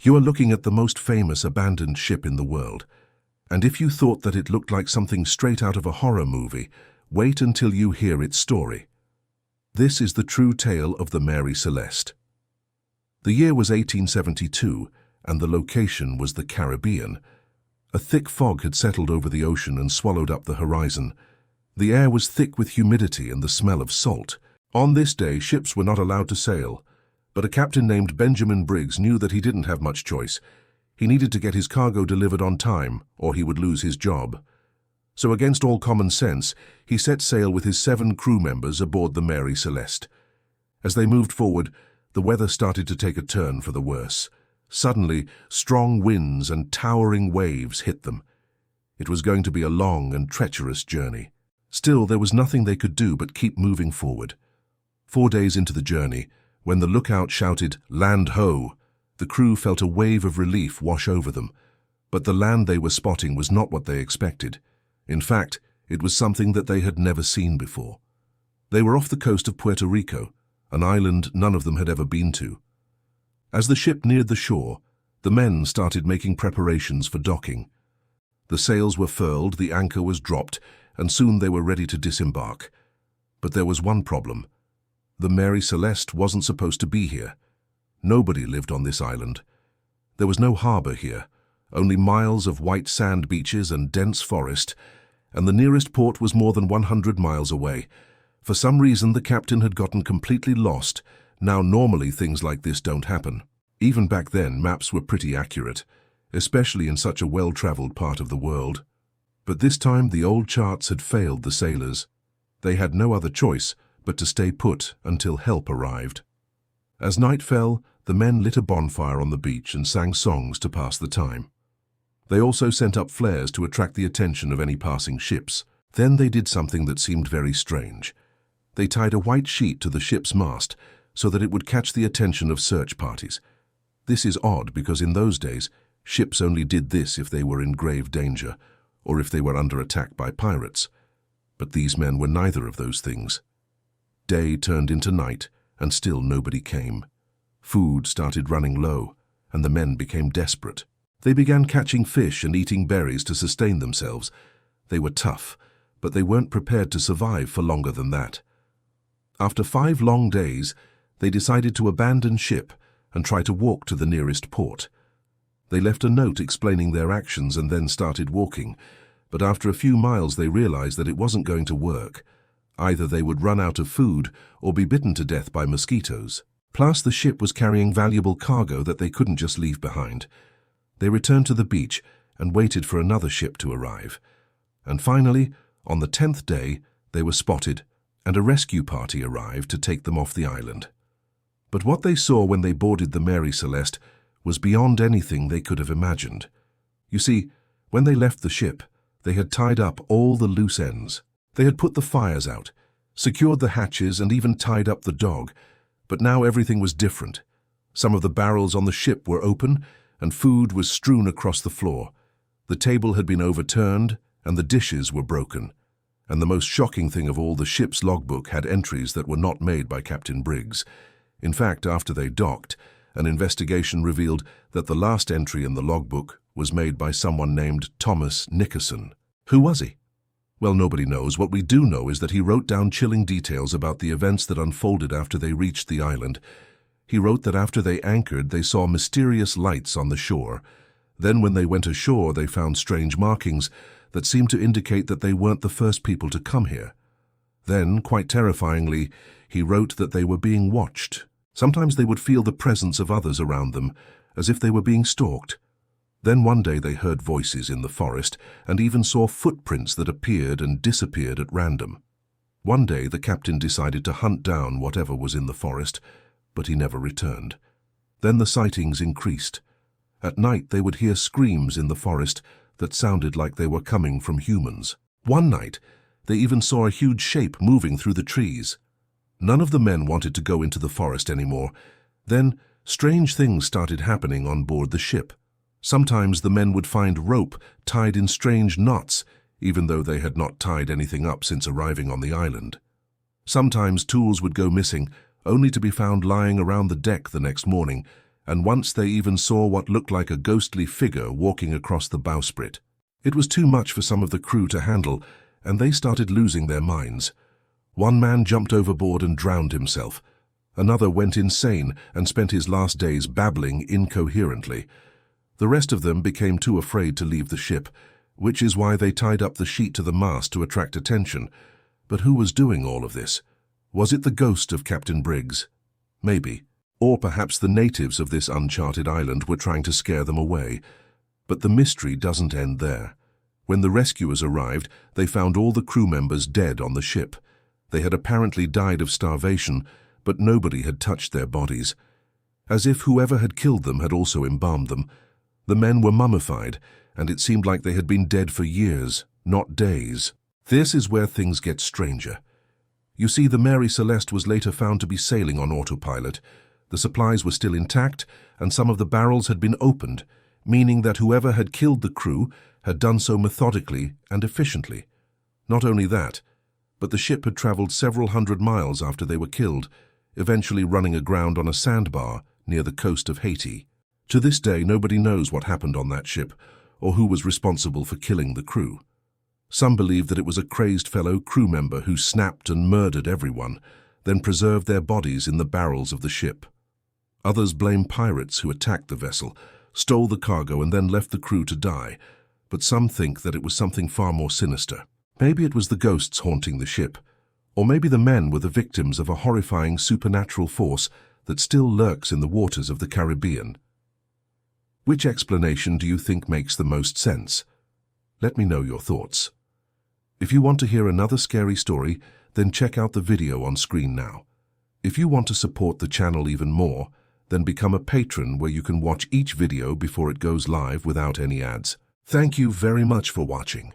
You are looking at the most famous abandoned ship in the world, and if you thought that it looked like something straight out of a horror movie, wait until you hear its story. This is the true tale of the Mary Celeste. The year was 1872, and the location was the Caribbean. A thick fog had settled over the ocean and swallowed up the horizon. The air was thick with humidity and the smell of salt. On this day, ships were not allowed to sail, but a captain named Benjamin Briggs knew that he didn't have much choice. He needed to get his cargo delivered on time, or he would lose his job. So against all common sense, he set sail with his 7 crew members aboard the Mary Celeste. As they moved forward, the weather started to take a turn for the worse. Suddenly, strong winds and towering waves hit them. It was going to be a long and treacherous journey. Still, there was nothing they could do but keep moving forward. 4 days into the journey, when the lookout shouted, "Land ho!" the crew felt a wave of relief wash over them. But the land they were spotting was not what they expected. In fact, it was something that they had never seen before. They were off the coast of Puerto Rico, an island none of them had ever been to. As the ship neared the shore, the men started making preparations for docking. The sails were furled, the anchor was dropped, and soon they were ready to disembark. But there was one problem. The Mary Celeste wasn't supposed to be here. Nobody lived on this island. There was no harbor here, only miles of white sand beaches and dense forest, and the nearest port was more than 100 miles away. For some reason, the captain had gotten completely lost. Now, normally things like this don't happen. Even back then, maps were pretty accurate, especially in such a well-traveled part of the world. But this time, the old charts had failed the sailors. They had no other choice but to stay put until help arrived. As night fell, the men lit a bonfire on the beach and sang songs to pass the time. They also sent up flares to attract the attention of any passing ships. Then they did something that seemed very strange. They tied a white sheet to the ship's mast so that it would catch the attention of search parties. This is odd because in those days, ships only did this if they were in grave danger or if they were under attack by pirates. But these men were neither of those things. Day turned into night, and still nobody came. Food started running low, and the men became desperate. They began catching fish and eating berries to sustain themselves. They were tough, but they weren't prepared to survive for longer than that. After 5 long days, they decided to abandon ship and try to walk to the nearest port. They left a note explaining their actions and then started walking, but after a few miles they realized that it wasn't going to work. Either they would run out of food or be bitten to death by mosquitoes. Plus, the ship was carrying valuable cargo that they couldn't just leave behind. They returned to the beach and waited for another ship to arrive. And finally, on the 10th day, they were spotted, and a rescue party arrived to take them off the island. But what they saw when they boarded the Mary Celeste was beyond anything they could have imagined. You see, when they left the ship, they had tied up all the loose ends. They had put the fires out, secured the hatches, and even tied up the dog. But now everything was different. Some of the barrels on the ship were open, and food was strewn across the floor. The table had been overturned, and the dishes were broken. And the most shocking thing of all, the ship's logbook had entries that were not made by Captain Briggs. In fact, after they docked, an investigation revealed that the last entry in the logbook was made by someone named Thomas Nickerson. Who was he? Well, nobody knows. What we do know is that he wrote down chilling details about the events that unfolded after they reached the island. He wrote that after they anchored, they saw mysterious lights on the shore. Then when they went ashore, they found strange markings that seemed to indicate that they weren't the first people to come here. Then, quite terrifyingly, he wrote that they were being watched. Sometimes they would feel the presence of others around them, as if they were being stalked. Then one day they heard voices in the forest and even saw footprints that appeared and disappeared at random. One day the captain decided to hunt down whatever was in the forest, but he never returned. Then the sightings increased. At night they would hear screams in the forest that sounded like they were coming from humans. One night they even saw a huge shape moving through the trees. None of the men wanted to go into the forest anymore. Then strange things started happening on board the ship. Sometimes the men would find rope tied in strange knots, even though they had not tied anything up since arriving on the island. Sometimes tools would go missing, only to be found lying around the deck the next morning, and once they even saw what looked like a ghostly figure walking across the bowsprit. It was too much for some of the crew to handle, and they started losing their minds. One man jumped overboard and drowned himself. Another went insane and spent his last days babbling incoherently. The rest of them became too afraid to leave the ship, which is why they tied up the sheet to the mast to attract attention. But who was doing all of this? Was it the ghost of Captain Briggs? Maybe. Or perhaps the natives of this uncharted island were trying to scare them away. But the mystery doesn't end there. When the rescuers arrived, they found all the crew members dead on the ship. They had apparently died of starvation, but nobody had touched their bodies. As if whoever had killed them had also embalmed them. The men were mummified, and it seemed like they had been dead for years, not days. This is where things get stranger. You see, the Mary Celeste was later found to be sailing on autopilot. The supplies were still intact, and some of the barrels had been opened, meaning that whoever had killed the crew had done so methodically and efficiently. Not only that, but the ship had traveled several hundred miles after they were killed, eventually running aground on a sandbar near the coast of Haiti. To this day, nobody knows what happened on that ship, or who was responsible for killing the crew. Some believe that it was a crazed fellow crew member who snapped and murdered everyone, then preserved their bodies in the barrels of the ship. Others blame pirates who attacked the vessel, stole the cargo and then left the crew to die, but some think that it was something far more sinister. Maybe it was the ghosts haunting the ship, or maybe the men were the victims of a horrifying supernatural force that still lurks in the waters of the Caribbean. Which explanation do you think makes the most sense? Let me know your thoughts. If you want to hear another scary story, then check out the video on screen now. If you want to support the channel even more, then become a patron where you can watch each video before it goes live without any ads. Thank you very much for watching.